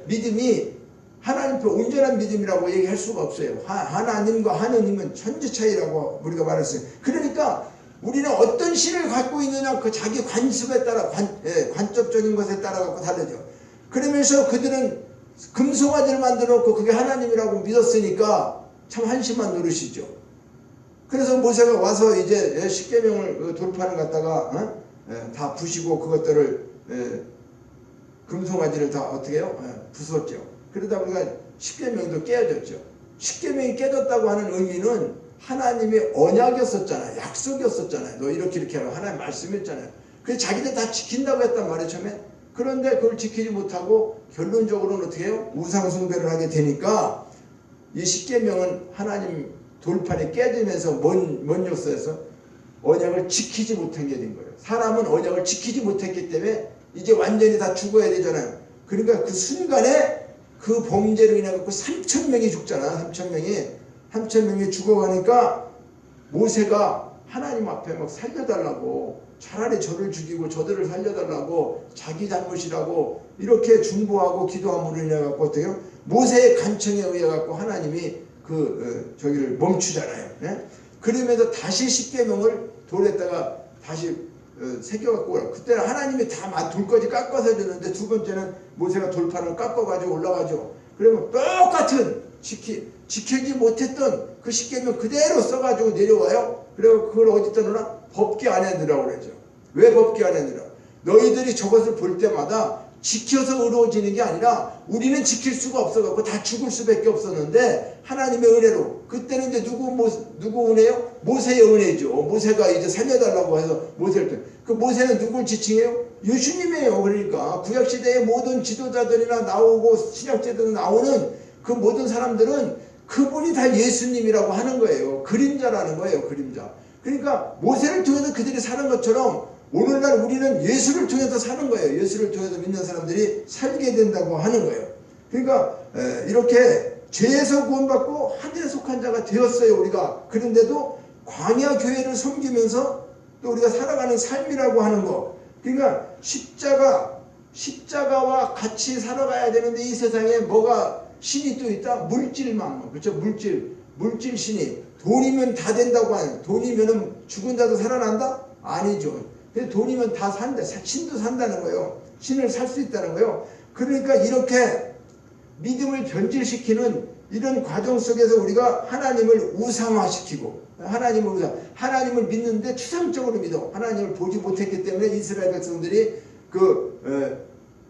믿음이 하나님께 온전한 믿음이라고 얘기할 수가 없어요. 하나님과 하느님은 천지 차이라고 우리가 말했어요. 그러니까 우리는 어떤 신을 갖고 있느냐 그 자기 관습에 따라 관점적인 것에 따라 갖고 다르죠. 그러면서 그들은 금송아지를 만들어 놓고 그게 하나님이라고 믿었으니까 참 한심한 노릇이죠. 그래서 모세가 와서 이제 십계명을 돌판을 갖다가 다 부시고 그것들을 금송아지를 다 어떻게 해요? 부쉈죠. 그러다 보니까 십계명도 깨어졌죠. 십계명이 깨졌다고 하는 의미는 하나님의 언약이었었잖아요. 약속이었었잖아요. 너 이렇게 하라고 하나님 말씀했잖아요. 그래서 자기들 다 지킨다고 했단 말이에요. 처음에. 그런데 그걸 지키지 못하고 결론적으로는 어떻게 해요? 우상숭배를 하게 되니까 이 십계명은 하나님 돌판에 깨지면서 뭔 역사에서 언약을 지키지 못한 게 된 거예요. 사람은 언약을 지키지 못했기 때문에 이제 완전히 다 죽어야 되잖아요. 그러니까 그 순간에 그 범죄로 인해 갖고 3,000명이 죽잖아. 3,000명이 죽어가니까 모세가 하나님 앞에 막 살려달라고 차라리 저를 죽이고 저들을 살려달라고 자기 잘못이라고 이렇게 중보하고 기도함으로 인해 갖고 어떻게 해요? 모세의 간청에 의해 갖고 하나님이 저기를 멈추잖아요. 그러면서 다시 십계명을 돌에다가 다시 새겨갖고 오라. 그때는 하나님이 다 돌까지 깎아서 줬는데 두 번째는 모세가 돌판을 깎아가지고 올라가죠. 그러면 똑같은 지키지 못했던 그 십계명 그대로 써가지고 내려와요. 그리고 그걸 어디다 넣으라? 법궤 안에 넣으라고 그러죠. 왜 법궤 안에 넣으라? 너희들이 저것을 볼 때마다 지켜서 의로워지는 게 아니라 우리는 지킬 수가 없어갖고 다 죽을 수밖에 없었는데 하나님의 은혜로 그때는 이제 누구 은혜요? 모세의 은혜죠. 모세가 이제 살려달라고 해서 그 모세는 누굴 지칭해요? 예수님이에요. 그러니까 구약시대의 모든 지도자들이나 나오고 신약시대도 나오는 그 모든 사람들은 그분이 다 예수님이라고 하는 거예요. 그림자라는 거예요. 그림자. 그러니까 모세를 통해서 그들이 사는 것처럼 오늘날 우리는 예수를 통해서 사는 거예요. 예수를 통해서 믿는 사람들이 살게 된다고 하는 거예요. 그러니까 이렇게 죄에서 구원받고 하늘에 속한 자가 되었어요. 우리가. 그런데도 광야 교회를 섬기면서 또 우리가 살아가는 삶이라고 하는 거. 그러니까 십자가와 같이 살아가야 되는데 이 세상에 뭐가 신이 또 있다? 물질만. 그렇죠? 물질 신이. 돈이면 다 된다고 하는. 돈이면 죽은 자도 살아난다? 아니죠. 돈이면 다 산다. 신도 산다는 거예요. 신을 살 수 있다는 거예요. 그러니까 이렇게 믿음을 변질시키는 이런 과정 속에서 우리가 하나님을 우상화시키고 하나님을 믿는데 추상적으로 믿어. 하나님을 보지 못했기 때문에 이스라엘 백성들이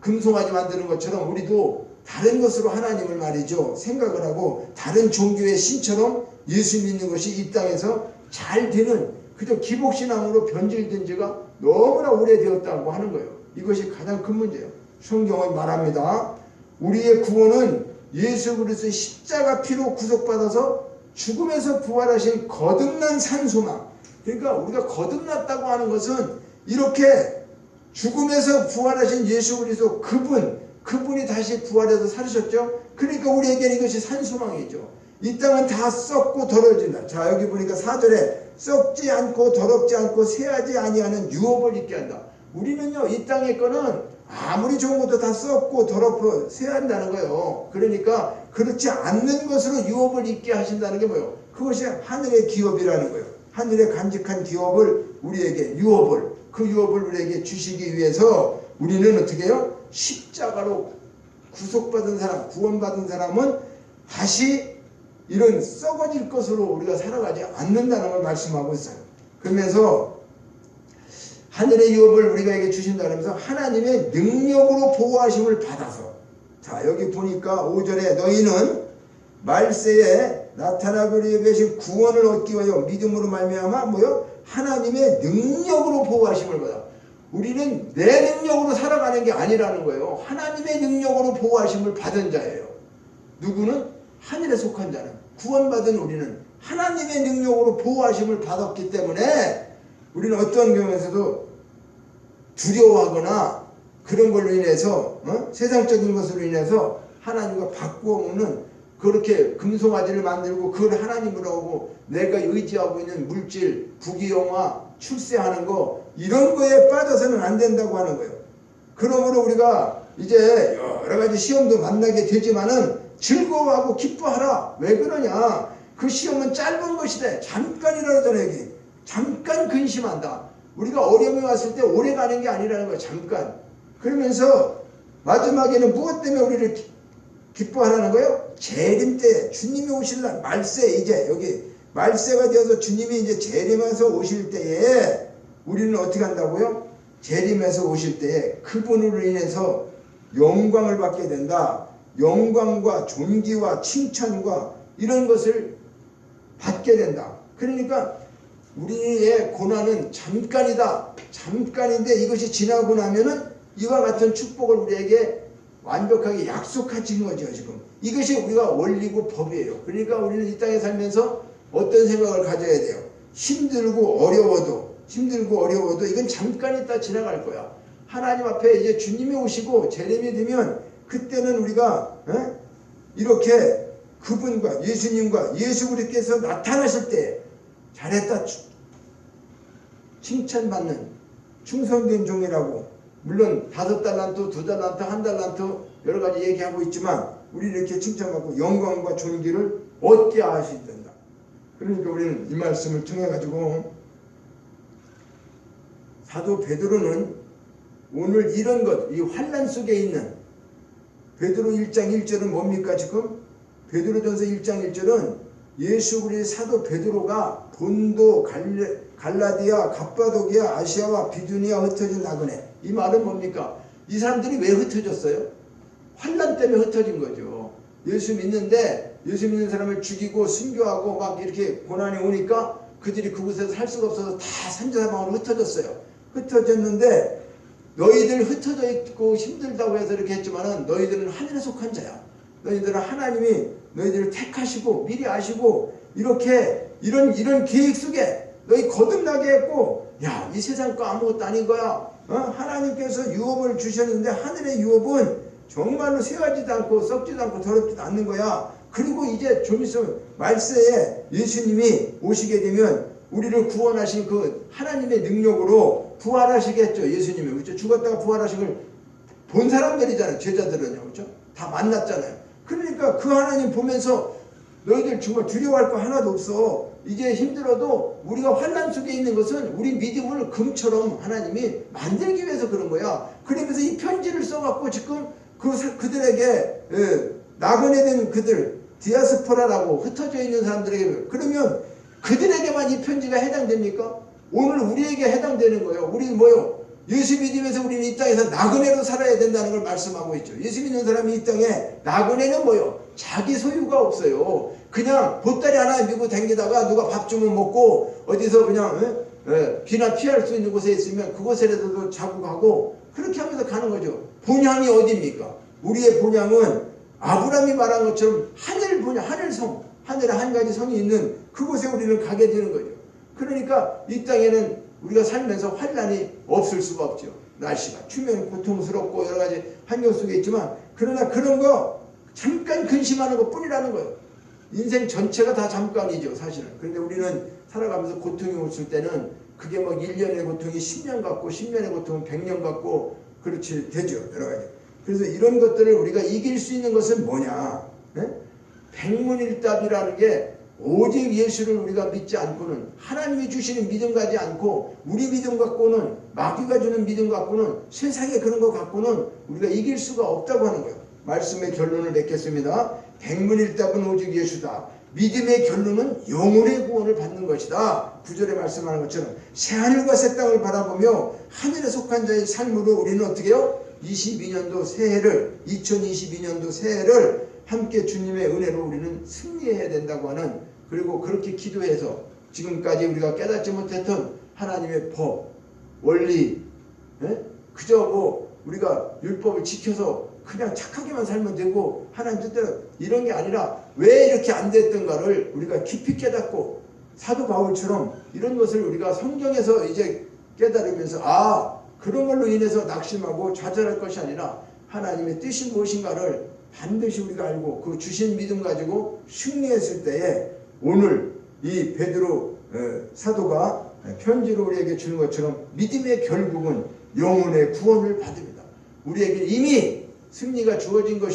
금송아지 만드는 것처럼 우리도 다른 것으로 하나님을 말이죠 생각을 하고 다른 종교의 신처럼 예수 믿는 것이 이 땅에서 잘 되는 그저 기복신앙으로 변질된 지가 너무나 오래되었다고 하는 거예요. 이것이 가장 큰 문제예요. 성경은 말합니다. 우리의 구원은 예수 그리스도의 십자가 피로 구속받아서 죽음에서 부활하신 거듭난 산소망. 그러니까 우리가 거듭났다고 하는 것은 이렇게 죽음에서 부활하신 예수 그리스도 그분이 다시 부활해서 살으셨죠. 그러니까 우리에게는 이것이 산소망이죠. 이 땅은 다 썩고 더러워진다. 자, 여기 보니까 4절에 썩지 않고 더럽지 않고 새하지 아니하는 유업을 있게 한다. 우리는요 이 땅의 거는 아무리 좋은 것도 다 썩고 더럽고 새한다는 거예요. 그러니까 그렇지 않는 것으로 유업을 있게 하신다는 게 뭐예요? 그것이 하늘의 기업이라는 거예요. 하늘의 간직한 기업을 우리에게 그 유업을 우리에게 주시기 위해서 우리는 어떻게 해요? 십자가로 구속받은 사람, 구원받은 사람은 다시 이런 썩어질 것으로 우리가 살아가지 않는다는 걸 말씀하고 있어요. 그러면서 하늘의 유업을 우리에게 주신다 그러면서 하나님의 능력으로 보호하심을 받아서, 자 여기 보니까 5절에 너희는 말세에 나타나기로 예배하신 구원을 얻기 위하여 믿음으로 말미암아 뭐요? 하나님의 능력으로 보호하심을 받아. 우리는 내 능력으로 살아가는 게 아니라는 거예요. 하나님의 능력으로 보호하심을 받은 자예요. 누구는? 하늘에 속한 자는, 구원받은 우리는 하나님의 능력으로 보호하심을 받았기 때문에 우리는 어떤 경우에서도 두려워하거나 그런 걸로 인해서 세상적인 것으로 인해서 하나님과 바꾸어먹는 그렇게 금송아지를 만들고 그걸 하나님으로 하고 내가 의지하고 있는 물질, 부귀영화, 출세하는 거 이런 거에 빠져서는 안 된다고 하는 거예요. 그러므로 우리가 이제 여러 가지 시험도 만나게 되지만은 즐거워하고 기뻐하라. 왜 그러냐? 그 시험은 짧은 것이다. 잠깐이라도 여기 잠깐 근심한다. 우리가 어려움이 왔을 때 오래 가는 게 아니라는 거야. 잠깐. 그러면서 마지막에는 무엇 때문에 우리를 기뻐하라는 거예요? 재림 때 주님이 오실 날 말세, 이제 여기 말세가 되어서 주님이 이제 재림해서 오실 때에 우리는 어떻게 한다고요? 재림해서 오실 때에 그분으로 인해서 영광을 받게 된다. 영광과 존귀와 칭찬과 이런 것을 받게 된다. 그러니까 우리의 고난은 잠깐이다. 잠깐인데 이것이 지나고 나면은 이와 같은 축복을 우리에게 완벽하게 약속하신 거죠. 지금 이것이 우리가 원리고 법이에요. 그러니까 우리는 이 땅에 살면서 어떤 생각을 가져야 돼요? 힘들고 어려워도 이건 잠깐 있다 지나갈 거야. 하나님 앞에 이제 주님이 오시고 재림이 되면 그때는 우리가 이렇게 그분과 예수님과 예수 그리스도께서 나타나실 때 잘했다 칭찬받는 충성된 종이라고, 물론 5달란트, 2달란트, 1달란트 여러 가지 얘기하고 있지만 우리 이렇게 칭찬받고 영광과 존귀를 얻게 하신단다. 그러니까 우리는 이 말씀을 통해 가지고 사도 베드로는 오늘 이런 것, 이 환난 속에 있는 베드로 1장 1절은 뭡니까? 지금 베드로전서 1장 1절은 예수 그리스도 사도 베드로가 본도, 갈라디아, 갑바도기아, 아시아와 비두니아 흩어진 나그네. 이 말은 뭡니까? 이 사람들이 왜 흩어졌어요? 환난 때문에 흩어진 거죠. 예수 믿는데 예수 믿는 사람을 죽이고 순교하고 막 이렇게 고난이 오니까 그들이 그곳에서 살 수가 없어서 다 산지사방으로 흩어졌어요. 흩어졌는데 너희들 흩어져 있고 힘들다고 해서 이렇게 했지만은 너희들은 하늘에 속한 자야. 너희들은 하나님이 너희들을 택하시고 미리 아시고 이렇게 이런 계획 속에 너희 거듭나게 했고, 야, 이 세상 거 아무것도 아닌 거야. 하나님께서 유업을 주셨는데 하늘의 유업은 정말로 새하지도 않고 썩지도 않고 더럽지도 않는 거야. 그리고 이제 좀 있으면 말세에 예수님이 오시게 되면 우리를 구원하신 그 하나님의 능력으로 부활하시겠죠. 예수님이 그렇죠. 죽었다가 부활하신 걸 본 사람들이잖아요. 제자들은요, 그렇죠? 다 만났잖아요. 그러니까 그 하나님 보면서 너희들 정말 두려워할 거 하나도 없어. 이제 힘들어도 우리가 환난 속에 있는 것은 우리 믿음을 금처럼 하나님이 만들기 위해서 그런 거야. 그러면서 이 편지를 써갖고 지금 그들에게 나그네 된 그들 디아스포라라고 흩어져 있는 사람들에게, 그러면 그들에게만 이 편지가 해당됩니까? 오늘 우리에게 해당되는 거예요. 우리 뭐요? 예수 믿으면서 우리는 이 땅에서 나그네로 살아야 된다는 걸 말씀하고 있죠. 예수 믿는 사람이 이 땅에 나그네는 뭐요? 자기 소유가 없어요. 그냥 보따리 하나 밀고 다니다가 누가 밥 주면 먹고 어디서 그냥 비나 피할 수 있는 곳에 있으면 그곳에라도 자고 가고 그렇게 하면서 가는 거죠. 본향이 어디입니까? 우리의 본향은 아브라함이 말한 것처럼 하늘 본향, 하늘성, 하늘에 한 가지 성이 있는 그곳에 우리는 가게 되는 거죠. 그러니까 이 땅에는 우리가 살면서 환난이 없을 수가 없죠. 날씨가 추면 고통스럽고 여러 가지 환경 속에 있지만 그러나 그런 거 잠깐 근심하는 것 뿐이라는 거예요. 인생 전체가 다 잠깐이죠, 사실은. 그런데 우리는 살아가면서 고통이 없을 때는 그게 뭐 1년의 고통이 10년 같고 10년의 고통은 100년 같고 그렇지 되죠, 여러 가지. 그래서 이런 것들을 우리가 이길 수 있는 것은 뭐냐? 백문일답이라는 게 오직 예수를 우리가 믿지 않고는 하나님이 주시는 믿음 가지 않고 우리 믿음 갖고는 마귀가 주는 믿음 갖고는 세상에 그런 거 갖고는 우리가 이길 수가 없다고 하는 거예요. 말씀의 결론을 맺겠습니다. 백문일답은 오직 예수다. 믿음의 결론은 영혼의 구원을 받는 것이다. 9절에 말씀하는 것처럼 새하늘과 새 땅을 바라보며 하늘에 속한 자의 삶으로 우리는 어떻게 해요? 22년도 새해를 2022년도 새해를 함께 주님의 은혜로 우리는 승리해야 된다고 하는, 그리고 그렇게 기도해서 지금까지 우리가 깨닫지 못했던 하나님의 법, 원리, 그저 뭐 우리가 율법을 지켜서 그냥 착하게만 살면 되고 하나님 뜻대로 이런 게 아니라 왜 이렇게 안 됐던가를 우리가 깊이 깨닫고 사도 바울처럼 이런 것을 우리가 성경에서 이제 깨달으면서 그런 걸로 인해서 낙심하고 좌절할 것이 아니라 하나님의 뜻이 무엇인가를 반드시 우리가 알고 그 주신 믿음 가지고 승리했을 때에 오늘 이 베드로 사도가 편지로 우리에게 주는 것처럼 믿음의 결국은 영혼의 구원을 받습니다. 우리에게 이미 승리가 주어진 것이